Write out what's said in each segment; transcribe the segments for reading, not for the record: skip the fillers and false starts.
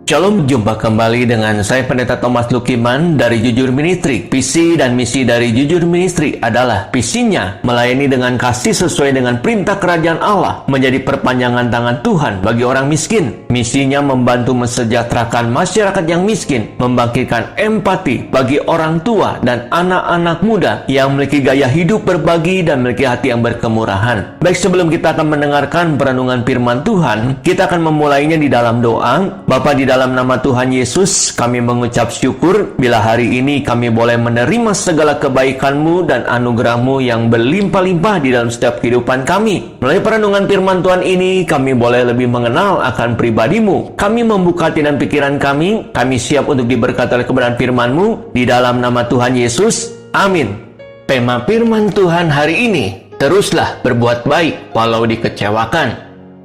Shalom, jumpa kembali dengan saya Pendeta Thomas Lukiman dari Jujur Ministry. Visi dan misi dari Jujur Ministry adalah visinya melayani dengan kasih sesuai dengan perintah kerajaan Allah, menjadi perpanjangan tangan Tuhan bagi orang miskin. Misinya membantu mensejahterakan masyarakat yang miskin, membangkitkan empati bagi orang tua dan anak-anak muda yang memiliki gaya hidup berbagi dan memiliki hati yang berkemurahan. Baik, sebelum kita akan mendengarkan perenungan firman Tuhan, kita akan memulainya di dalam doa. Bapa, di dalam nama Tuhan Yesus, kami mengucap syukur bila hari ini kami boleh menerima segala kebaikan-Mu dan anugerah-Mu yang berlimpah-limpah di dalam setiap kehidupan kami. Melalui perenungan firman Tuhan ini, kami boleh lebih mengenal akan pribadi-Mu. Kami membuka hati dan pikiran kami siap untuk diberkati oleh kebenaran firman-Mu. Di dalam nama Tuhan Yesus, amin. Tema firman Tuhan hari ini, teruslah berbuat baik walau dikecewakan.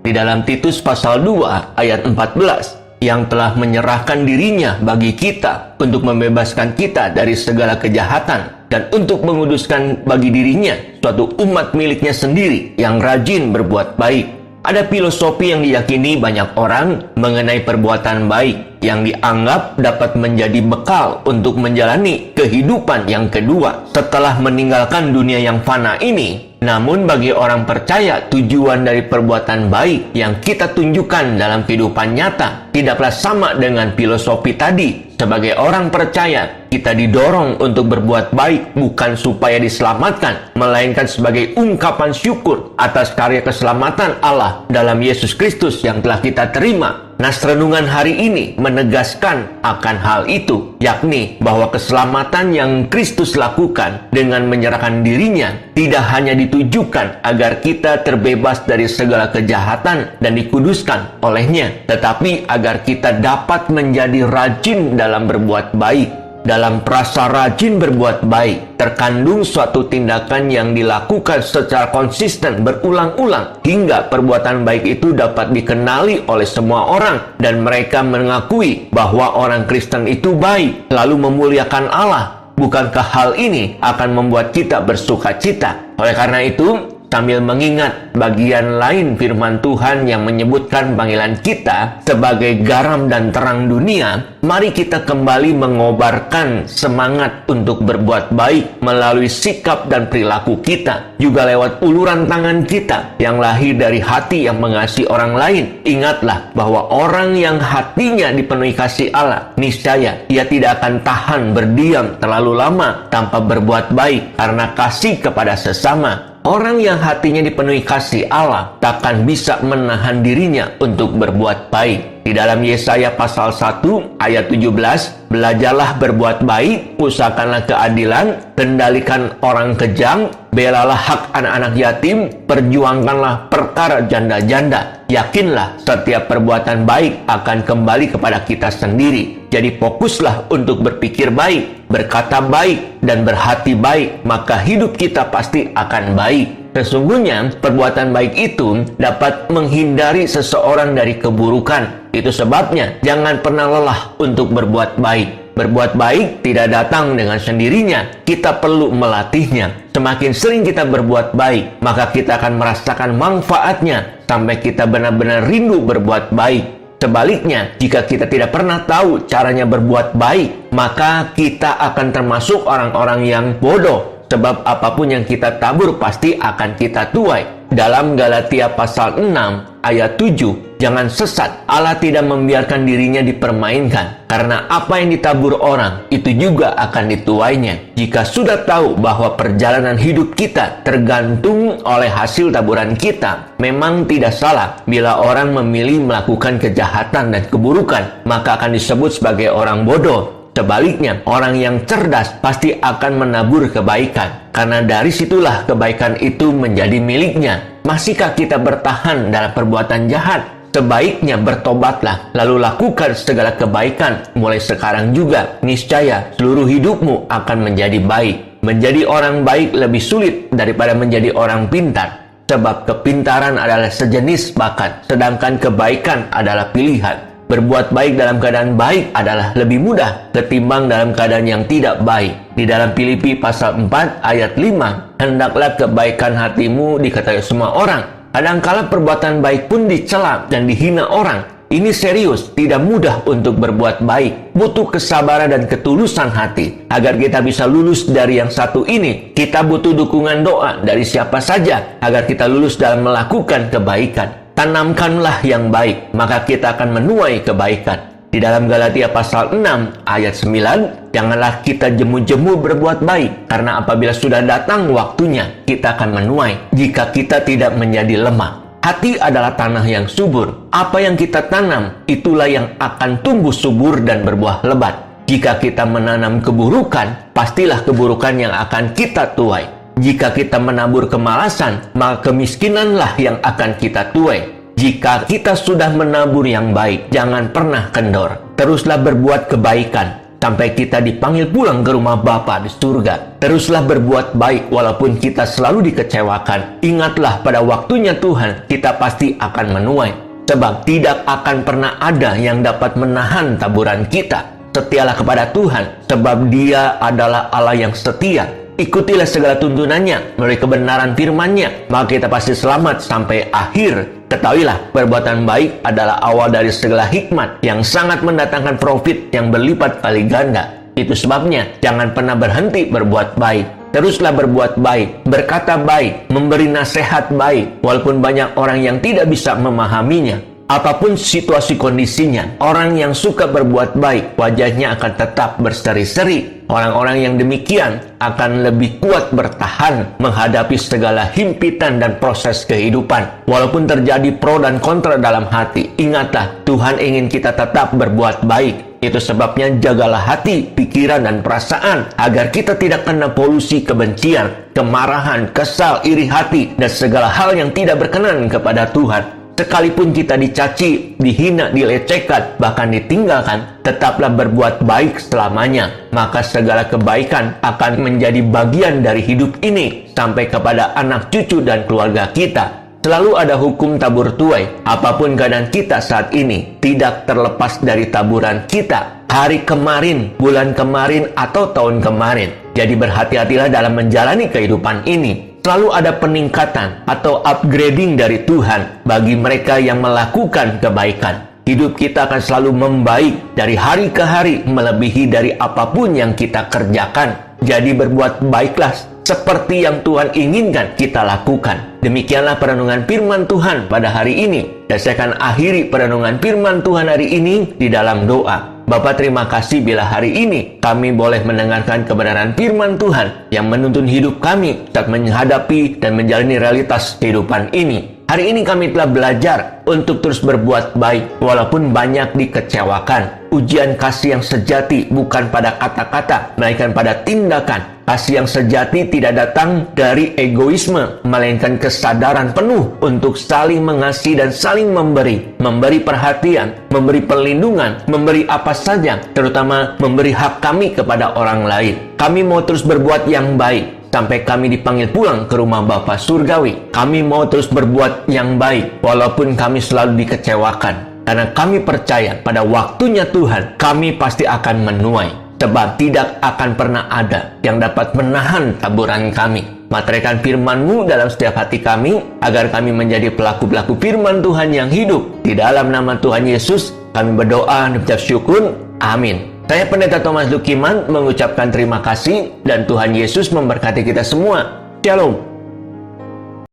Di dalam Titus pasal 2 ayat 14, yang telah menyerahkan dirinya bagi kita untuk membebaskan kita dari segala kejahatan dan untuk menguduskan bagi dirinya suatu umat miliknya sendiri yang rajin berbuat baik. Ada filosofi yang diyakini banyak orang mengenai perbuatan baik yang dianggap dapat menjadi bekal untuk menjalani kehidupan yang kedua setelah meninggalkan dunia yang fana ini. Namun bagi orang percaya, tujuan dari perbuatan baik yang kita tunjukkan dalam kehidupan nyata tidaklah sama dengan filosofi tadi. Sebagai orang percaya, kita didorong untuk berbuat baik bukan supaya diselamatkan, melainkan sebagai ungkapan syukur atas karya keselamatan Allah dalam Yesus Kristus yang telah kita terima. Nas renungan hari ini menegaskan akan hal itu, yakni bahwa keselamatan yang Kristus lakukan dengan menyerahkan dirinya tidak hanya ditujukan agar kita terbebas dari segala kejahatan dan dikuduskan olehnya, tetapi agar kita dapat menjadi rajin dalam berbuat baik. Dalam frasa rajin berbuat baik, terkandung suatu tindakan yang dilakukan secara konsisten berulang-ulang hingga perbuatan baik itu dapat dikenali oleh semua orang dan mereka mengakui bahwa orang Kristen itu baik, lalu memuliakan Allah. Bukankah hal ini akan membuat kita bersuka cita? Oleh karena itu, sambil mengingat bagian lain firman Tuhan yang menyebutkan panggilan kita sebagai garam dan terang dunia, mari kita kembali mengobarkan semangat untuk berbuat baik melalui sikap dan perilaku kita, juga lewat uluran tangan kita yang lahir dari hati yang mengasihi orang lain. Ingatlah bahwa orang yang hatinya dipenuhi kasih Allah, niscaya ia tidak akan tahan berdiam terlalu lama tanpa berbuat baik karena kasih kepada sesama. Orang yang hatinya dipenuhi kasih Allah takkan bisa menahan dirinya untuk berbuat baik. Di dalam Yesaya pasal 1 ayat 17, belajarlah berbuat baik, usahakanlah keadilan, kendalikan orang kejam, belalah hak anak-anak yatim, perjuangkanlah perkara janda-janda. Yakinlah setiap perbuatan baik akan kembali kepada kita sendiri. Jadi fokuslah untuk berpikir baik, berkata baik, dan berhati baik, maka hidup kita pasti akan baik. Sesungguhnya perbuatan baik itu dapat menghindari seseorang dari keburukan. Itu sebabnya jangan pernah lelah untuk berbuat baik. Berbuat baik tidak datang dengan sendirinya, kita perlu melatihnya. Semakin sering kita berbuat baik, maka kita akan merasakan manfaatnya sampai kita benar-benar rindu berbuat baik. Sebaliknya, jika kita tidak pernah tahu caranya berbuat baik, maka kita akan termasuk orang-orang yang bodoh. Sebab apapun yang kita tabur pasti akan kita tuai. Dalam Galatia pasal 6 ayat 7, jangan sesat, Allah tidak membiarkan dirinya dipermainkan. Karena apa yang ditabur orang, itu juga akan dituainya. Jika sudah tahu bahwa perjalanan hidup kita tergantung oleh hasil taburan kita, memang tidak salah bila orang memilih melakukan kejahatan dan keburukan, maka akan disebut sebagai orang bodoh. Sebaliknya, orang yang cerdas pasti akan menabur kebaikan, karena dari situlah kebaikan itu menjadi miliknya. Masihkah kita bertahan dalam perbuatan jahat? Sebaiknya bertobatlah, lalu lakukan segala kebaikan mulai sekarang juga. Niscaya seluruh hidupmu akan menjadi baik. Menjadi orang baik lebih sulit daripada menjadi orang pintar, sebab kepintaran adalah sejenis bakat, sedangkan kebaikan adalah pilihan. Berbuat baik dalam keadaan baik adalah lebih mudah ketimbang dalam keadaan yang tidak baik. Di dalam Filipi pasal 4 ayat 5, hendaklah kebaikan hatimu diketahui semua orang. Kadangkala perbuatan baik pun dicela dan dihina orang. Ini serius, tidak mudah untuk berbuat baik. Butuh kesabaran dan ketulusan hati. Agar kita bisa lulus dari yang satu ini, kita butuh dukungan doa dari siapa saja agar kita lulus dalam melakukan kebaikan. Tanamkanlah yang baik, maka kita akan menuai kebaikan. Di dalam Galatia pasal 6 ayat 9, janganlah kita jemu-jemu berbuat baik, karena apabila sudah datang waktunya, kita akan menuai jika kita tidak menjadi lemah. Hati adalah tanah yang subur. Apa yang kita tanam, itulah yang akan tumbuh subur dan berbuah lebat. Jika kita menanam keburukan, pastilah keburukan yang akan kita tuai. Jika kita menabur kemalasan, maka kemiskinanlah yang akan kita tuai. Jika kita sudah menabur yang baik, jangan pernah kendor. Teruslah berbuat kebaikan sampai kita dipanggil pulang ke rumah Bapa di surga. Teruslah berbuat baik walaupun kita selalu dikecewakan. Ingatlah, pada waktunya Tuhan, kita pasti akan menuai. Sebab tidak akan pernah ada yang dapat menahan taburan kita. Setialah kepada Tuhan, sebab Dia adalah Allah yang setia. Ikutilah segala tuntunannya melalui kebenaran firman-Nya, maka kita pasti selamat sampai akhir. Ketahuilah, perbuatan baik adalah awal dari segala hikmat yang sangat mendatangkan profit yang berlipat kali ganda. Itu sebabnya, jangan pernah berhenti berbuat baik. Teruslah berbuat baik, berkata baik, memberi nasihat baik, walaupun banyak orang yang tidak bisa memahaminya. Apapun situasi kondisinya, orang yang suka berbuat baik, wajahnya akan tetap berseri-seri. Orang-orang yang demikian akan lebih kuat bertahan menghadapi segala himpitan dan proses kehidupan. Walaupun terjadi pro dan kontra dalam hati, ingatlah, Tuhan ingin kita tetap berbuat baik. Itu sebabnya jagalah hati, pikiran, dan perasaan agar kita tidak kena polusi kebencian, kemarahan, kesal, iri hati, dan segala hal yang tidak berkenan kepada Tuhan. Sekalipun kita dicaci, dihina, dilecehkan, bahkan ditinggalkan, tetaplah berbuat baik selamanya. Maka segala kebaikan akan menjadi bagian dari hidup ini sampai kepada anak cucu dan keluarga kita. Selalu ada hukum tabur tuai. Apapun keadaan kita saat ini, tidak terlepas dari taburan kita hari kemarin, bulan kemarin, atau tahun kemarin. Jadi berhati-hatilah dalam menjalani kehidupan ini. Selalu ada peningkatan atau upgrading dari Tuhan bagi mereka yang melakukan kebaikan. Hidup kita akan selalu membaik dari hari ke hari, melebihi dari apapun yang kita kerjakan. Jadi berbuat baiklah seperti yang Tuhan inginkan kita lakukan. Demikianlah perenungan firman Tuhan pada hari ini. Dan saya akan akhiri perenungan firman Tuhan hari ini di dalam doa. Bapa, terima kasih bila hari ini kami boleh mendengarkan kebenaran firman Tuhan yang menuntun hidup kami saat menghadapi dan menjalani realitas kehidupan ini. Hari ini kami telah belajar untuk terus berbuat baik walaupun banyak dikecewakan. Ujian kasih yang sejati bukan pada kata-kata, melainkan pada tindakan. Kasih yang sejati tidak datang dari egoisme, melainkan kesadaran penuh untuk saling mengasihi dan saling memberi. Memberi perhatian, memberi perlindungan, memberi apa saja, terutama memberi hak kami kepada orang lain. Kami mau terus berbuat yang baik sampai kami dipanggil pulang ke rumah Bapa Surgawi. Kami mau terus berbuat yang baik walaupun kami selalu dikecewakan. Karena kami percaya pada waktunya Tuhan, kami pasti akan menuai. Sebab tidak akan pernah ada yang dapat menahan taburan kami. Materaikan firman-Mu dalam setiap hati kami, agar kami menjadi pelaku-pelaku firman Tuhan yang hidup. Di dalam nama Tuhan Yesus, kami berdoa dan ucap syukur. Amin. Saya Pendeta Thomas Lukiman mengucapkan terima kasih, dan Tuhan Yesus memberkati kita semua. Shalom.